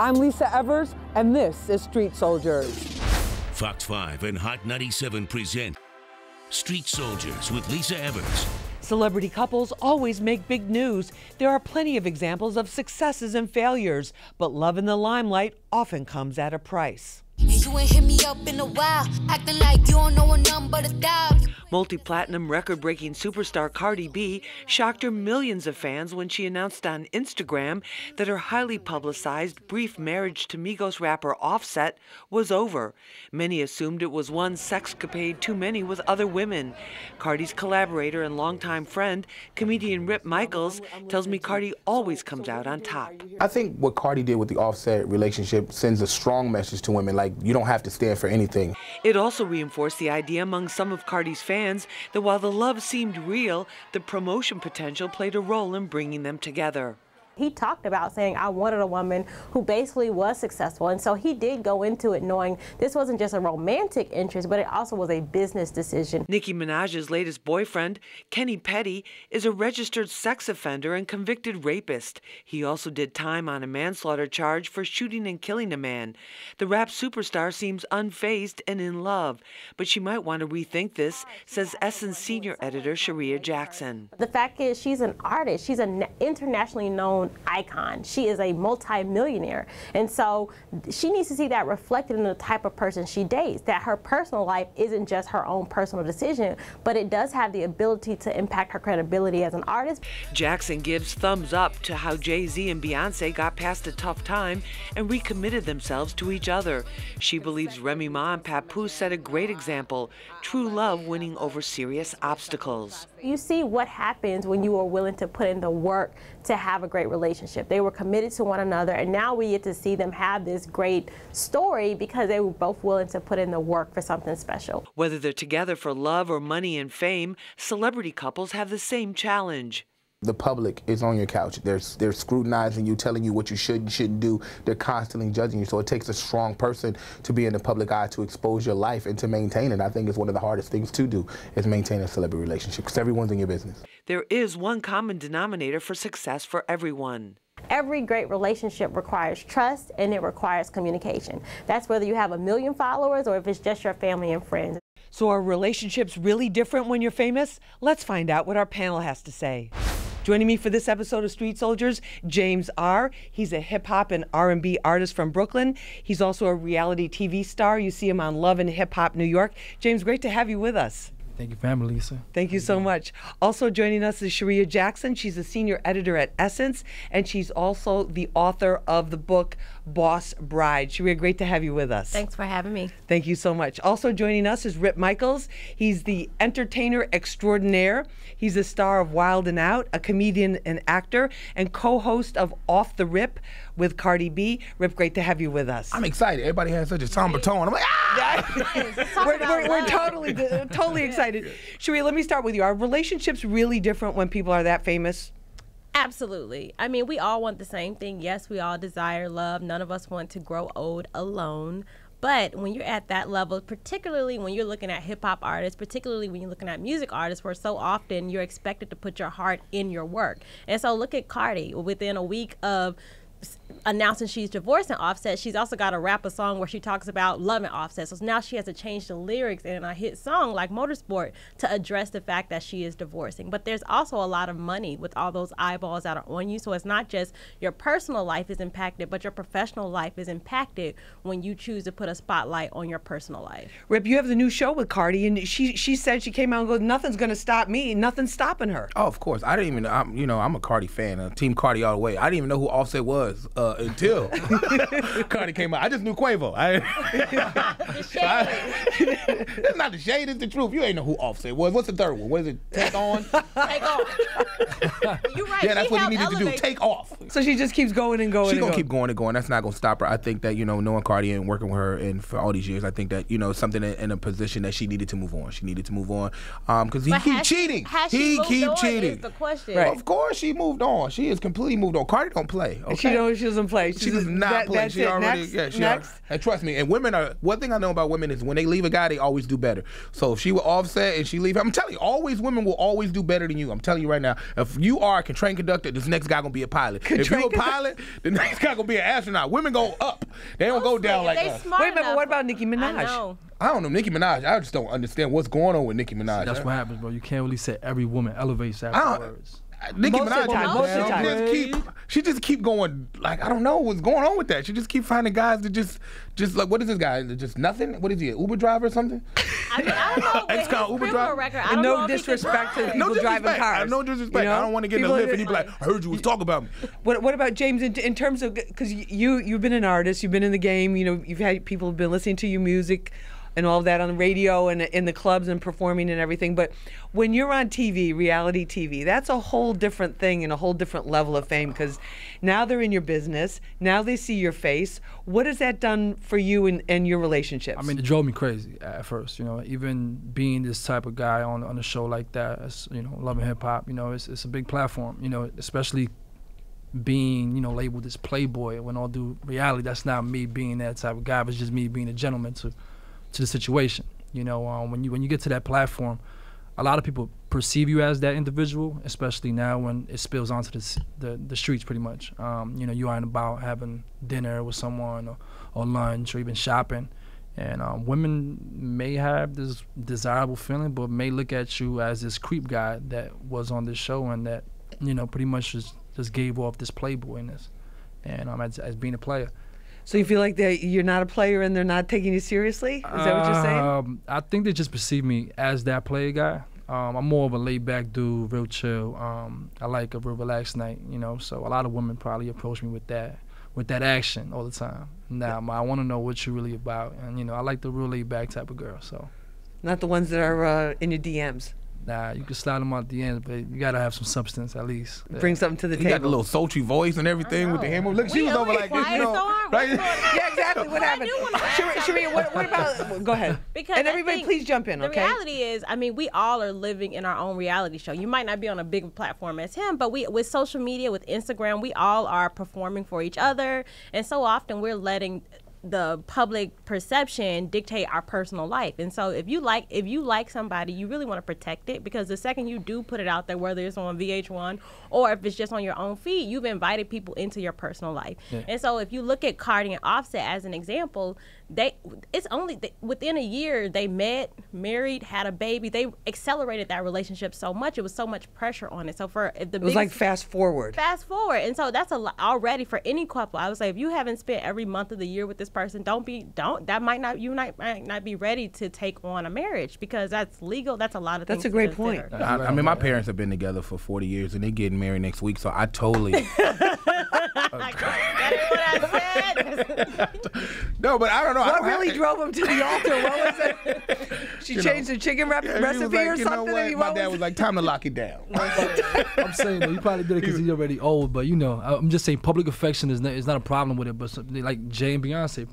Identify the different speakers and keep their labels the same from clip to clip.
Speaker 1: I'm Lisa Evers, and this is Street Soldiers.
Speaker 2: Fox 5 and Hot 97 present Street Soldiers with Lisa Evers.
Speaker 1: Celebrity couples always make big news. There are plenty of examples of successes and failures, but love in the limelight often comes at a price.
Speaker 3: You ain't hit me up in a while, acting like you don't know a number but a dial.
Speaker 1: Multi-platinum record-breaking superstar Cardi B shocked her millions of fans when she announced on Instagram that her highly publicized brief marriage to Migos rapper Offset was over. Many assumed it was one sexcapade too many with other women. Cardi's collaborator and longtime friend, comedian Rip Michaels, tells me Cardi always comes out on top.
Speaker 4: I think what Cardi did with the Offset relationship sends a strong message to women, like, you don't have to stand for anything.
Speaker 1: It also reinforced the idea among some of Cardi's fans that while the love seemed real, the promotion potential played a role in bringing them together.
Speaker 5: He talked about saying, I wanted a woman who basically was successful. And so he did go into it knowing this wasn't just a romantic interest, but it also was a business decision.
Speaker 1: Nicki Minaj's latest boyfriend, Kenny Petty, is a registered sex offender and convicted rapist. He also did time on a manslaughter charge for shooting and killing a man. The rap superstar seems unfazed and in love, but she might want to rethink this, says Essence senior editor Sharia Jackson.
Speaker 5: The fact is, she's an artist. She's an internationally known icon. She is a multi-millionaire. And so she needs to see that reflected in the type of person she dates, that her personal life isn't just her own personal decision, but it does have the ability to impact her credibility as an artist.
Speaker 1: Jackson gives thumbs up to how Jay-Z and Beyonce got past a tough time and recommitted themselves to each other. She believes Remy Ma and Papoose set a great example, true love winning over serious obstacles.
Speaker 5: You see what happens when you are willing to put in the work to have a great relationship. They were committed to one another, and now we get to see them have this great story because they were both willing to put in the work for something special.
Speaker 1: Whether they're together for love or money and fame, celebrity couples have the same challenge.
Speaker 4: The public is on your couch. They're scrutinizing you, telling you what you should and shouldn't do. They're constantly judging you. So it takes a strong person to be in the public eye to expose your life and to maintain it. I think it's one of the hardest things to do is maintain a celebrity relationship because everyone's in your business.
Speaker 1: There is one common denominator for success for everyone.
Speaker 5: Every great relationship requires trust and it requires communication. That's whether you have 1 million followers or if it's just your family and friends.
Speaker 1: So are relationships really different when you're famous? Let's find out what our panel has to say. Joining me for this episode of Street Soldiers, James R. He's a hip-hop and R&B artist from Brooklyn. He's also a reality TV star. You see him on Love and Hip Hop New York. James, great to have you with us.
Speaker 6: Thank you for having me, Lisa.
Speaker 1: Thank you so much. Also joining us is Sharia Jackson. She's a senior editor at Essence, and she's also the author of the book Boss Bride. Sharia, great to have you with us.
Speaker 7: Thanks for having me.
Speaker 1: Thank you so much. Also joining us is Rip Michaels. He's the entertainer extraordinaire. He's a star of Wild 'N Out, a comedian and actor, and co-host of Off the Rip with Cardi B. Rip, great to have you with us.
Speaker 4: I'm excited. Everybody has such a somber tone. I'm like, ah!
Speaker 1: We're totally excited. Sharia, let me start with you. Are relationships really different when people are that famous?
Speaker 5: Absolutely. I mean, we all want the same thing. Yes, we all desire love. None of us want to grow old alone. But when you're at that level, particularly when you're looking at hip-hop artists, particularly when you're looking at music artists, where so often you're expected to put your heart in your work. And so look at Cardi. Within a week of announcing she's divorcing Offset, she's also got to rap a song where she talks about loving Offset. So now she has to change the lyrics in a hit song like Motorsport to address the fact that she is divorcing. But there's also a lot of money with all those eyeballs that are on you. So it's not just your personal life is impacted, but your professional life is impacted when you choose to put a spotlight on your personal life.
Speaker 1: Rip, you have the new show with Cardi, and she said, she came out and goes, nothing's going to stop me. Nothing's stopping her.
Speaker 4: Oh, of course. I didn't even, I'm a Cardi fan, Team Cardi all the way. I didn't even know who Offset was until Cardi came out. I just knew Quavo. It's not the shade, it's the truth. You ain't know who Offset was. What's the third one? What is it? Take On?
Speaker 5: Take off. You're right.
Speaker 4: Yeah, that's what he needed to do. Take off.
Speaker 1: So she just keeps going and going.
Speaker 4: She's going to keep going and going. That's not going to stop her. I think that, knowing Cardi and working with her and for all these years, I think that, something in a position that she needed to move on. She needed to move on because he keeps cheating. He keeps cheating.
Speaker 5: Is the question.
Speaker 1: Right.
Speaker 4: Of course she moved on. She is completely moved on. Cardi don't play. Okay?
Speaker 1: She doesn't play.
Speaker 4: She does not play. She already,
Speaker 1: next.
Speaker 4: And trust me, and women are, one thing I know about women is when they leave a guy, they always do better. So if she were Offset and she leave, I'm telling you, women will always do better than you. I'm telling you right now. If you are a train conductor, this next guy gonna be a pilot. If you're a
Speaker 1: train-
Speaker 4: pilot, the next guy gonna be an astronaut. Women go up. They don't go down like
Speaker 5: they
Speaker 4: us.
Speaker 5: smart
Speaker 1: Wait a minute,
Speaker 5: enough.
Speaker 1: what about Nicki Minaj?
Speaker 5: I know.
Speaker 4: I don't know Nicki Minaj. I just don't understand what's going on with Nicki Minaj.
Speaker 6: That's what happens, bro. You can't really say every woman elevates
Speaker 4: don't-
Speaker 6: afterwards.
Speaker 4: Nicki
Speaker 1: Most of
Speaker 4: Minaj,
Speaker 1: the time, most of the time.
Speaker 4: She just keep going, like, I don't know what's going on with that. She just keep finding guys that just like, what is this guy? Just nothing? What is he, an Uber driver or something?
Speaker 5: I mean, I don't know. With his
Speaker 4: Ex-con Uber
Speaker 5: criminal
Speaker 4: driver?
Speaker 5: record, I
Speaker 1: And
Speaker 5: don't know
Speaker 1: no
Speaker 5: if he could
Speaker 1: disrespect to
Speaker 5: drive.
Speaker 1: people driving cars.
Speaker 4: No disrespect.
Speaker 1: You know?
Speaker 4: I don't want to get in a
Speaker 1: People
Speaker 4: lift
Speaker 1: that-
Speaker 4: and you be like, I heard you was talking about me.
Speaker 1: What about James in terms of, because you've been an artist, you've been in the game, you know, you've had people who've been listening to your music and all of that on the radio and in the clubs and performing and everything. But when you're on TV, reality TV, that's a whole different thing and a whole different level of fame, because now they're in your business, now they see your face. What has that done for you and your relationships?
Speaker 6: I mean, it drove me crazy at first, you know, even being this type of guy on a show like that, as, you know, Love and Hip Hop, you know, it's a big platform, you know, especially being, you know, labeled as Playboy. When all due reality, that's not me being that type of guy, but it's just me being a gentleman to the situation. You know, when you get to that platform, a lot of people perceive you as that individual, especially now when it spills onto the streets pretty much. You know, you aren't about having dinner with someone or lunch or even shopping. And women may have this desirable feeling, but may look at you as this creep guy that was on this show and that, you know, pretty much just gave off this playboyness and as being a player.
Speaker 1: So you feel like you're not a player and they're not taking you seriously? Is that what you're saying?
Speaker 6: I think they just perceive me as that player guy. I'm more of a laid-back dude, real chill. I like a real relaxed night, you know. So a lot of women probably approach me with that action all the time. Now, I want to know what you're really about, and you know, I like the real laid-back type of girl. So,
Speaker 1: Not the ones that are in your DMs.
Speaker 6: nah, you can slide them out the end, but you gotta have some substance at least. Yeah.
Speaker 1: Bring something to the
Speaker 4: He
Speaker 1: table.
Speaker 4: got the little sultry voice and everything with the hammer. Look, she was over like this, you know. Right?
Speaker 1: Yeah, exactly. What happened? Sharia, what about? Go ahead.
Speaker 5: Because
Speaker 1: and
Speaker 5: I
Speaker 1: everybody,
Speaker 5: think
Speaker 1: please jump in.
Speaker 5: The
Speaker 1: Okay.
Speaker 5: reality is, I mean, we all are living in our own reality show. You might not be on a big platform as him, but with social media, with Instagram, we all are performing for each other, and so often we're letting the public perception dictate our personal life. And so if you like somebody, you really want to protect it, because the second you do put it out there, whether it's on VH1 or if it's just on your own feed, you've invited people into your personal life. Yeah. And so if you look at Cardi and Offset as an example, within a year they met, married, had a baby. They accelerated that relationship so much. It was so much pressure on it. So it was
Speaker 1: like fast forward.
Speaker 5: And so that's a lot already for any couple. I would say if you haven't spent every month of the year with this person, you might not be ready to take on a marriage, because that's legal. That's a lot of things.
Speaker 1: That's a great point.
Speaker 4: I mean, my parents have been together for 40 years and they're getting married next week, so I totally. No, but I don't know.
Speaker 1: What really drove him to the altar? What was it? She changed the chicken recipe or something?
Speaker 4: My dad was like, time to lock it down.
Speaker 6: I'm saying, though, he probably did it because he's already old, but you know, I'm just saying public affection is not a problem with it, but like Jay and Beyonce,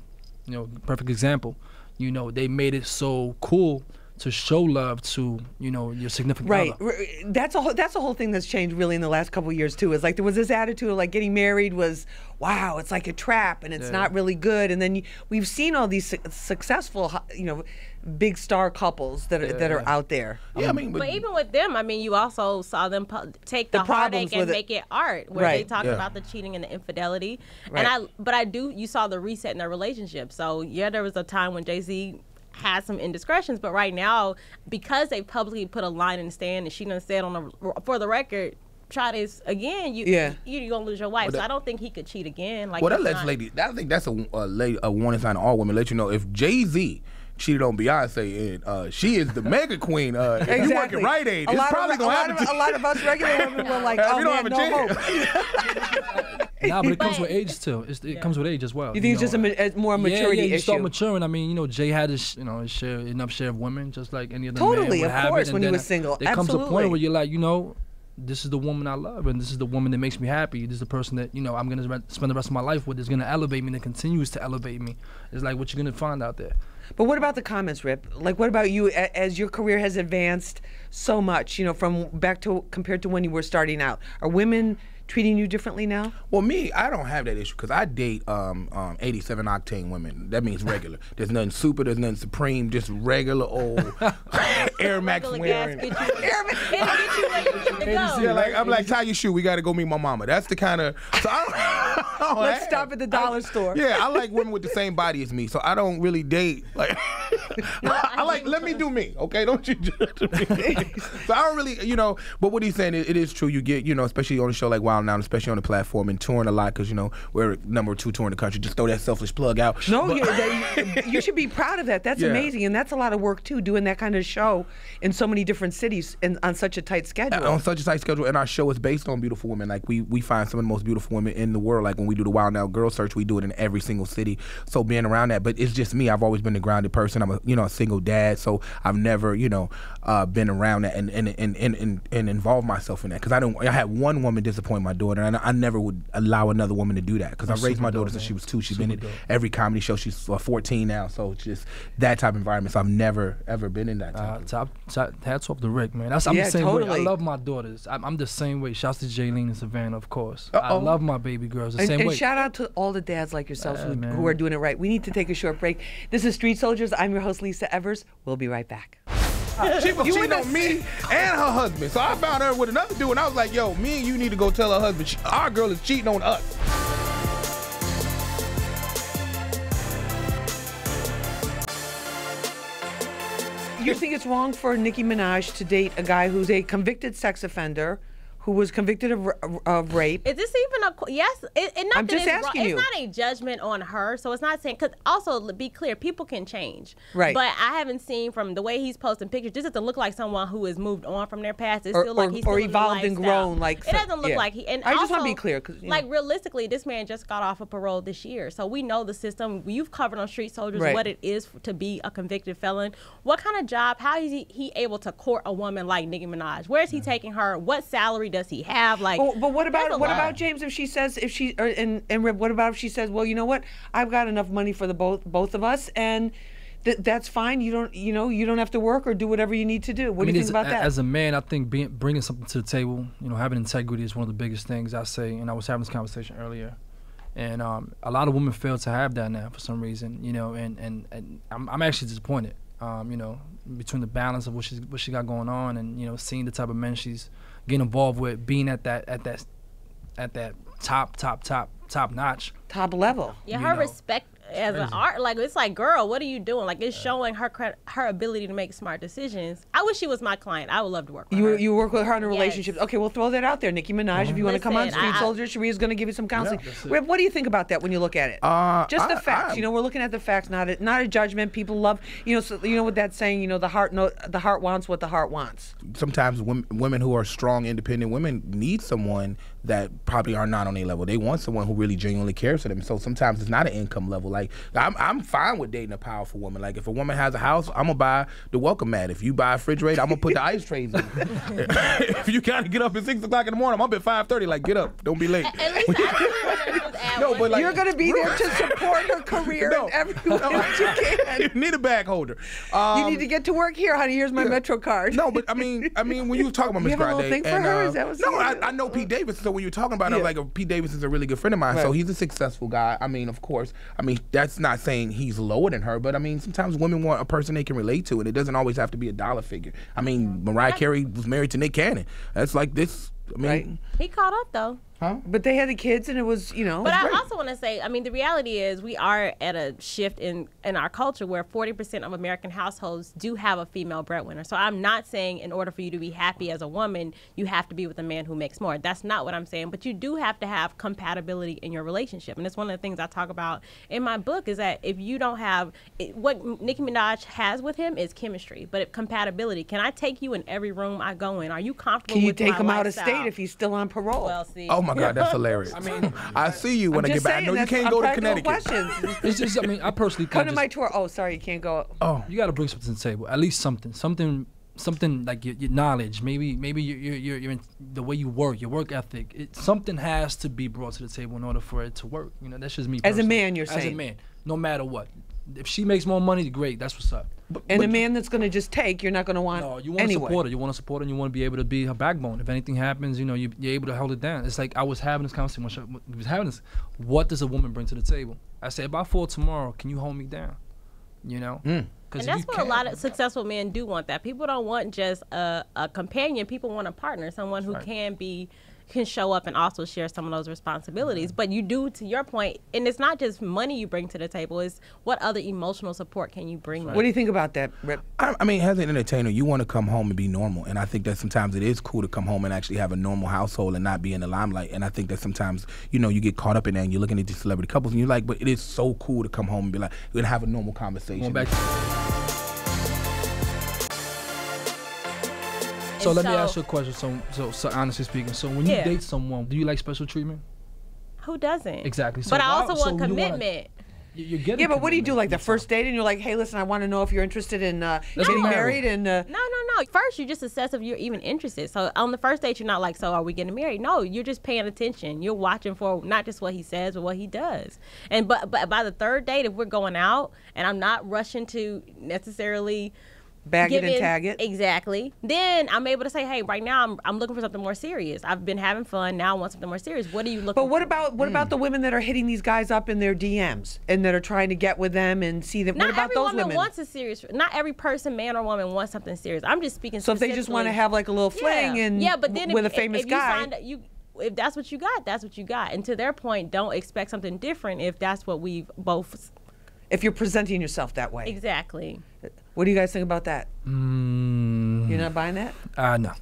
Speaker 6: you know, perfect example. You know, they made it so cool to show love to, you know, your significant other.
Speaker 1: Right. That's a whole thing that's changed really in the last couple of years too. Is like there was this attitude of like getting married was, wow, it's like a trap and it's not really good. And then we've seen all these successful, you know, big star couples that are out there.
Speaker 4: Yeah, I mean,
Speaker 5: but even with them, I mean, you also saw them take the heartache and make it art, where they talked about the cheating and the infidelity. Right. And you saw the reset in their relationship. So yeah, there was a time when Jay-Z had some indiscretions, but right now, because they publicly put a line in the stand and she done said for the record, try this again, you're gonna lose your wife. So I don't think he could cheat again. Like,
Speaker 4: well, that lets lady. I think that's a warning sign to all women. Let you know if Jay-Z cheated on Beyonce and she is the mega queen. If you work at Rite Aid, it's probably gonna happen.
Speaker 1: A lot of us regular women were like, oh man, no hope.
Speaker 6: Nah, but it comes with age too. It comes with age as well.
Speaker 1: You think it's just a more maturity issue?
Speaker 6: You start maturing. I mean, you know, Jay had his enough share of women, just like any other
Speaker 1: totally,
Speaker 6: man would
Speaker 1: of course, when he was single.
Speaker 6: There comes a point where you're like, you know, this is the woman I love, and this is the woman that makes me happy. This is the person that, you know, I'm gonna spend the rest of my life with. Is gonna elevate me and continues to elevate me. It's like what you're gonna find out there.
Speaker 1: But what about the comments, Rip? Like, what about you as your career has advanced so much? You know, compared to when you were starting out, are women treating you differently now?
Speaker 4: Well, me, I don't have that issue because I date 87 octane women. That means regular. There's nothing super, there's nothing supreme, just regular old Air Max wearing.
Speaker 5: It'll get you where you need to go.
Speaker 4: Yeah, like I'm like, tie your shoe. We got to go meet my mama. That's the kind of. So
Speaker 1: Let's stop at the dollar store.
Speaker 4: Yeah, I like women with the same body as me, so I don't really date. Like, I like, let me do me, okay? Don't you judge me. So I don't really, you know. But what he's saying, it is true. You get, you know, especially on a show like Wild Now, especially on the platform and touring a lot, because you know we're number 2 tour in the country. Just throw that selfish plug out.
Speaker 1: No, you should be proud of that. That's amazing, and that's a lot of work too, doing that kind of show in so many different cities and on such a tight schedule.
Speaker 4: On such a tight schedule, and our show is based on beautiful women. Like we find some of the most beautiful women in the world. Like when we do the Wild Now Girl Search, we do it in every single city. So being around that, but it's just me. I've always been a grounded person. I'm a single dad, so I've never been around that and involved myself in that. Because I had one woman disappoint my daughter, and I never would allow another woman to do that. Because I raised my daughter since she was 2. She's been in every comedy show. She's 14 now, so it's just that type of environment. So I've never ever been in that type.
Speaker 6: Hats off to Rick, man. I'm the same way. I love my daughters. I'm the same way. Shouts to Jaylene and Savannah, of course. I love my baby girls the same way.
Speaker 1: And shout out to all the dads like yourselves who are doing it right. We need to take a short break. This is Street Soldiers. I'm your host, Lisa Evers. We'll be right back.
Speaker 4: She was cheating on me and her husband. So I found her with another dude, and I was like, yo, me and you need to go tell her husband our girl is cheating on us.
Speaker 1: You think it's wrong for Nicki Minaj to date a guy who's a convicted sex offender, who was convicted of rape?
Speaker 5: Is this even a yes?
Speaker 1: I'm just asking you.
Speaker 5: It's not a judgment on her, so it's not saying. Because also, be clear, people can change.
Speaker 1: Right.
Speaker 5: But I haven't seen from the way he's posting pictures. This doesn't look like someone who has moved on from their past. It still like he's still
Speaker 1: evolved and grown. Like
Speaker 5: it doesn't look like he. And
Speaker 1: I just
Speaker 5: also,
Speaker 1: want to be clear, because
Speaker 5: like realistically, this man just got off of parole this year, so we know the system. You've covered on Street Soldiers what it is to be a convicted felon. What kind of job? How is he able to court a woman like Nicki Minaj? Where is he taking her? What salary does he have? Like.
Speaker 1: But what about James? If she says and what about if she says, well, you know what? I've got enough money for the both of us, and that's fine. You don't have to work or do whatever you need to do. What do you think about that?
Speaker 6: As a man, I think bringing something to the table, having integrity is one of the biggest things I say. And I was having this conversation earlier, and a lot of women fail to have that now for some reason. And I'm actually disappointed. Between the balance of what she got going on, and seeing the type of men she's getting involved with, being at that top notch,
Speaker 1: top level.
Speaker 5: Yeah, her respect as an art, like it's like, girl, what are you doing? Like it's showing her ability to make smart decisions. I wish she was my client. I would love to work with her.
Speaker 1: You work with her in a relationship. Okay, we'll throw that out there, Nicki Minaj. If you want to come on Street Soldiers, Sharia's going to give you some counseling. What do you think about that when you look at it? Just the facts. We're looking at the facts, not a judgment. People love, so, what that's saying. The heart wants what the heart wants.
Speaker 4: Sometimes women who are strong, independent women need someone that probably are not on their level. They want someone who really genuinely cares for them. So sometimes it's not an income level. Like I'm fine with dating a powerful woman. Like if a woman has a house, I'm gonna buy the welcome mat. If you buy a refrigerator, I'm gonna put the ice trays in. If you gotta get up at 6 o'clock in the morning, I'm up at 5:30. Like get up, don't be late.
Speaker 5: At least
Speaker 4: no, but like,
Speaker 1: you're gonna be there to support her career and everyone that you can.
Speaker 4: You need a bag holder.
Speaker 1: You need to get to work here, honey. Here's my Metro card.
Speaker 4: No, but I mean, when you were talking about Miss Grande,
Speaker 1: thing for her? Is that what's
Speaker 4: I know Pete Davidson. So when you were talking about it, Pete Davidson's a really good friend of mine. Right. So he's a successful guy. I mean, of course. I mean, that's not saying he's lower than her, but I mean, sometimes women want a person they can relate to, and it doesn't always have to be a dollar figure. I mean, Mariah Carey was married to Nick Cannon. That's like this. I mean,
Speaker 1: right.
Speaker 5: He caught up though.
Speaker 4: Huh?
Speaker 1: But they had the kids, and it was,
Speaker 5: But I also want to say, I mean, the reality is we are at a shift in our culture where 40% of American households do have a female breadwinner. So I'm not saying in order for you to be happy as a woman, you have to be with a man who makes more. That's not what I'm saying. But you do have to have compatibility in your relationship. And it's one of the things I talk about in my book is that if you don't have, what Nicki Minaj has with him is chemistry. But if compatibility, can I take you in every room I go in? Are you comfortable with my lifestyle?
Speaker 1: Can you take him out of state if he's still on parole?
Speaker 5: Well, see.
Speaker 4: Oh my God, that's hilarious. I mean, I see you when I get back. I know you can't go to Connecticut.
Speaker 6: It's just, I mean, I personally
Speaker 1: come to my tour. Oh, sorry, you can't go.
Speaker 6: Oh, you got to bring something to the table. At least something like your knowledge. Maybe you're in the way you work, your work ethic. Something has to be brought to the table in order for it to work. That's just me.
Speaker 1: As a man, you're saying.
Speaker 6: As a man, no matter what. If she makes more money, great. That's what's up.
Speaker 1: And a man that's going to just take, you're not going to want
Speaker 6: No, you want
Speaker 1: anyway.
Speaker 6: to support her. You want to support her, and you want to be able to be her backbone. If anything happens, you know, you're able to hold it down. It's like I was having this conversation. We was having this. What does a woman bring to the table? I said, about 4 tomorrow, can you hold me down? You know?
Speaker 5: And that's what a lot of successful men do want that. People don't want just a companion. People want a partner, someone who can show up and also share some of those responsibilities. But you do, to your point, and it's not just money you bring to the table, it's what other emotional support can you bring.
Speaker 1: What do you think about that, Rip?
Speaker 4: I mean, as an entertainer, you want to come home and be normal. And I think that sometimes it is cool to come home and actually have a normal household and not be in the limelight. And I think that sometimes, you know, you get caught up in that and you're looking at these celebrity couples and you're like, but it is so cool to come home and be like, we're going to have a normal conversation.
Speaker 6: So let me ask you a question. So honestly speaking, so when you date someone, do you like special treatment?
Speaker 5: Who doesn't?
Speaker 6: Exactly. So
Speaker 5: but I also want commitment.
Speaker 6: You're getting
Speaker 1: yeah, but what do you do, like the first date, and you're like, hey, listen, I want to know if you're interested in getting married, and
Speaker 5: No. First, you just assess if you're even interested. So on the first date, you're not like, so are we getting married? No, you're just paying attention. You're watching for not just what he says, but what he does. And but by the third date, if we're going out, and I'm not rushing to necessarily
Speaker 1: bag it and tag it.
Speaker 5: Exactly. Then I'm able to say, hey, right now I'm looking for something more serious. I've been having fun. Now I want something more serious. What are you looking for?
Speaker 1: But what about the women that are hitting these guys up in their DMs and that are trying to get with them and see them? What about those women?
Speaker 5: Wants a serious. Not every person, man or woman, wants something serious. I'm just speaking.
Speaker 1: So if they just want to have like a little fling and
Speaker 5: but then
Speaker 1: with a famous guy.
Speaker 5: If that's what you got, that's what you got. And to their point, don't expect something different if that's what we've both.
Speaker 1: If you're presenting yourself that way.
Speaker 5: Exactly.
Speaker 1: What do you guys think about that? You're not buying that?
Speaker 6: No.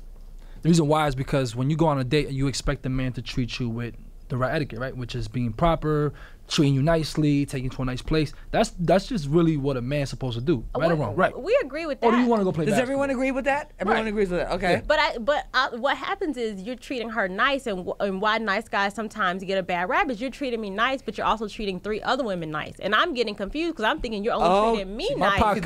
Speaker 6: The reason why is because when you go on a date, you expect the man to treat you with the right etiquette, right? Which is being proper, treating you nicely, taking you to a nice place. That's just really what a man's supposed to do, right or wrong? Right.
Speaker 5: We agree with that.
Speaker 6: Or do you want to go play basketball?
Speaker 1: Does everyone agree with that? Everyone agrees with that. Okay.
Speaker 5: Yeah. But what happens is you're treating her nice, and why nice guys sometimes get a bad rap is you're treating me nice, but you're also treating 3 other women nice, and I'm getting confused because I'm thinking you're only treating me nice.
Speaker 1: What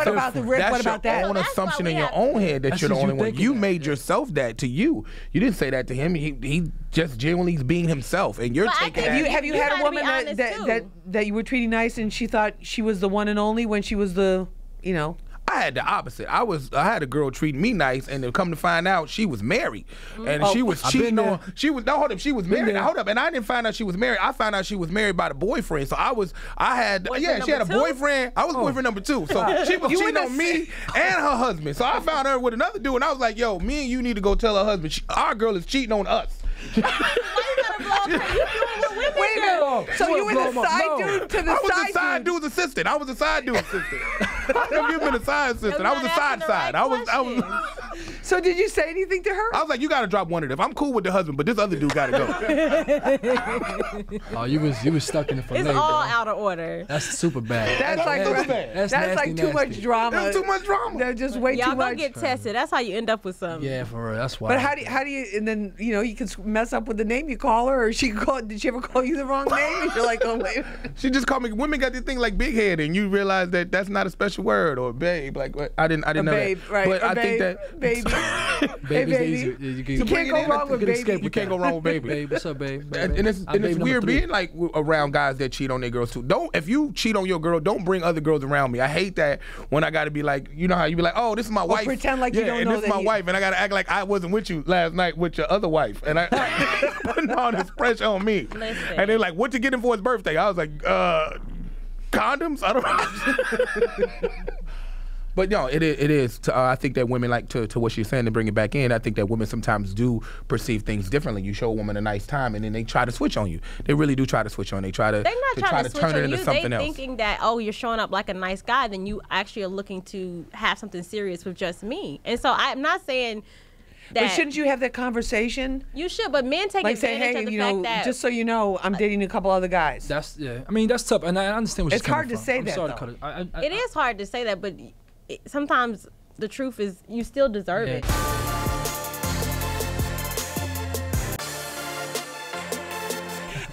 Speaker 1: about that?
Speaker 4: That's your own assumption in your own head that you're the only one. You made yourself that to you. You didn't say that to him. He just genuinely is being himself, and you're taking that.
Speaker 1: Have you had a woman that you were treating nice and she thought she was the one and only when she was the, you know?
Speaker 4: I had the opposite. I had a girl treating me nice, and then come to find out she was married, and she was cheating on. She was she was married. Hold up, and I didn't find out she was married. I found out she was married by the boyfriend. So she had a boyfriend. I was boyfriend number 2. So she was cheating on me and her husband. So I found her with another dude, and I was like, yo, me and you need to go tell her husband our girl is cheating on us.
Speaker 1: Wait a minute. So you were the side dude to the side dude?
Speaker 4: I was the side dude's assistant. I was the side dude's assistant. You've been a side assistant. I was the side. I was.
Speaker 1: So did you say anything to her?
Speaker 4: I was like, you gotta drop one of them. I'm cool with the husband, but this other dude gotta
Speaker 6: go. Oh, you was stuck in the fillet.
Speaker 5: It's all out of order.
Speaker 6: That's super bad.
Speaker 1: That's like too much drama.
Speaker 4: That's too much drama.
Speaker 1: That's just way too much.
Speaker 5: Y'all go get tested. That's how you end up with something.
Speaker 6: Yeah, for real. That's why.
Speaker 1: But how do you? And then you can mess up with the name you call her, or she can call. Did she ever call you the wrong name? And you're like, oh wait.
Speaker 4: She just called me. Women got this thing like big head, and you realize that that's not a special word, or babe. Like I didn't know
Speaker 1: babe,
Speaker 4: that.
Speaker 1: Right.
Speaker 4: But
Speaker 1: or
Speaker 4: I
Speaker 1: baby,
Speaker 4: think that
Speaker 1: baby.
Speaker 6: Baby's
Speaker 1: hey, baby.
Speaker 6: Easy.
Speaker 1: You can't go wrong with baby.
Speaker 4: You can't go wrong with baby.
Speaker 6: Babe, what's up, babe?
Speaker 4: And it's weird being like around guys that cheat on their girls too. If you cheat on your girl, don't bring other girls around me. I hate that when I got to be like, you know how you be like, oh, this is my wife.
Speaker 1: Pretend like you don't know
Speaker 4: this is my wife, and I got to act like I wasn't with you last night with your other wife, and I putting all this pressure on me.
Speaker 5: Listen.
Speaker 4: And they're like, what you getting for his birthday? I was like, condoms? I don't know. But no, it is. I think that women like to what she's saying, to bring it back in. I think that women sometimes do perceive things differently. You show a woman a nice time, and then they try to switch on you. They really do try to switch on. They try to turn it into something else.
Speaker 5: They're thinking that you're showing up like a nice guy, then you actually are looking to have something serious with just me. And so I'm not saying.
Speaker 1: But shouldn't you have that conversation?
Speaker 5: You should, but men take advantage of the fact that
Speaker 1: just so you know, I'm dating a couple other guys.
Speaker 6: That's I mean, that's tough, and I understand what she's coming from.
Speaker 1: It's hard to say that.
Speaker 6: Sorry to cut it.
Speaker 5: It is hard to say that, but sometimes the truth is you still deserve it.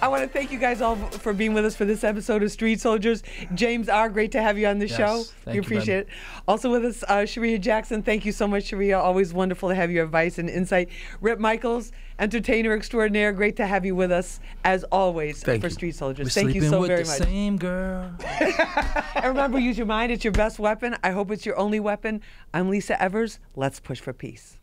Speaker 1: I want to thank you guys all for being with us for this episode of Street Soldiers. James R., great to have you on the show.
Speaker 6: Thank
Speaker 1: we appreciate it. Also with us, Sharia Jackson. Thank you so much, Sharia. Always wonderful to have your advice and insight. Rip Michaels, entertainer extraordinaire. Great to have you with us, as always, for Street Soldiers. Thank you so very much.
Speaker 6: Same girl.
Speaker 1: And remember, use your mind. It's your best weapon. I hope it's your only weapon. I'm Lisa Evers. Let's push for peace.